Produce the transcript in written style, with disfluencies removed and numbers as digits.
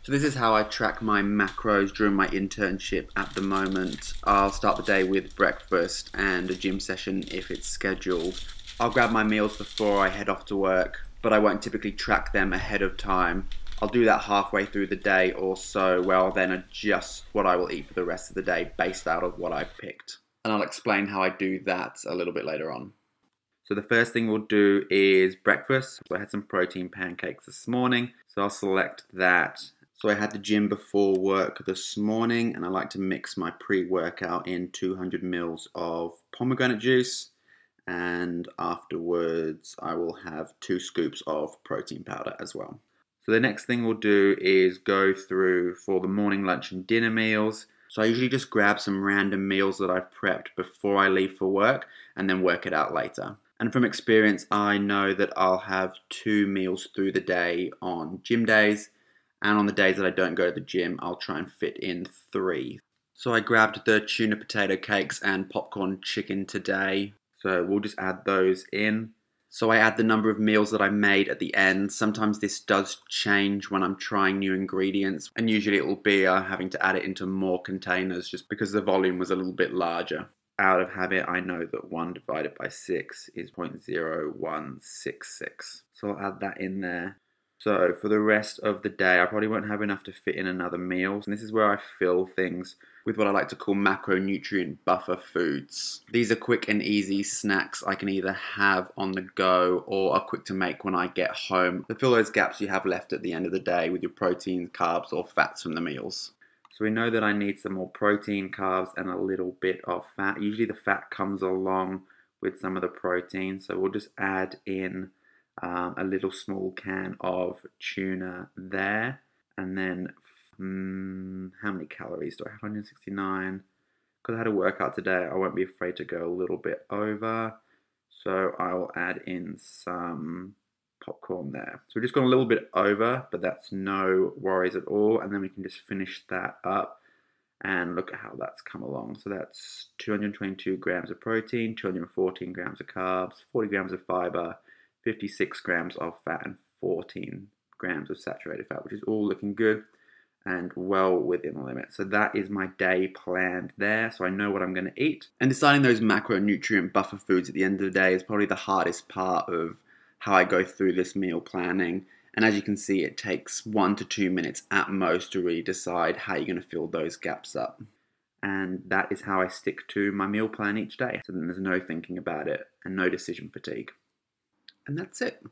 So this is how I track my macros during my internship at the moment. I'll start the day with breakfast and a gym session if it's scheduled. I'll grab my meals before I head off to work, but I won't typically track them ahead of time. I'll do that halfway through the day or so, where I'll then adjust what I will eat for the rest of the day based out of what I've picked. And I'll explain how I do that a little bit later on. So the first thing we'll do is breakfast. So I had some protein pancakes this morning, so I'll select that. So I had the gym before work this morning, and I like to mix my pre-workout in 200 mils of pomegranate juice, and afterwards I will have 2 scoops of protein powder as well. So the next thing we'll do is go through for the morning, lunch and dinner meals. So I usually just grab some random meals that I've prepped before I leave for work and then work it out later. And from experience, I know that I'll have 2 meals through the day on gym days, and on the days that I don't go to the gym, I'll try and fit in 3. So I grabbed the tuna potato cakes and popcorn chicken today, so we'll just add those in. So I add the number of meals that I made at the end. Sometimes this does change when I'm trying new ingredients, and usually it will be having to add it into more containers just because the volume was a little bit larger. Out of habit, I know that 1 divided by 6 is 0.0166. So I'll add that in there. So for the rest of the day, I probably won't have enough to fit in another meal. And this is where I fill things with what I like to call macronutrient buffer foods. These are quick and easy snacks I can either have on the go or are quick to make when I get home to fill those gaps you have left at the end of the day with your protein, carbs or fats from the meals. So we know that I need some more protein, carbs and a little bit of fat. Usually the fat comes along with some of the protein, so we'll just add in a little small can of tuna there, and then how many calories do I have? 169. Because I had a workout today, I won't be afraid to go a little bit over, so I will add in some popcorn there. So we're just gone a little bit over, but that's no worries at all, and then we can just finish that up and look at how that's come along. So that's 222 grams of protein, 214 grams of carbs, 40 grams of fiber, 56 grams of fat and 14 grams of saturated fat, which is all looking good and well within the limit. So that is my day planned there, so I know what I'm going to eat. And deciding those macronutrient buffer foods at the end of the day is probably the hardest part of how I go through this meal planning. And as you can see, it takes 1 to 2 minutes at most to really decide how you're going to fill those gaps up. And that is how I stick to my meal plan each day. So then there's no thinking about it and no decision fatigue. And that's it.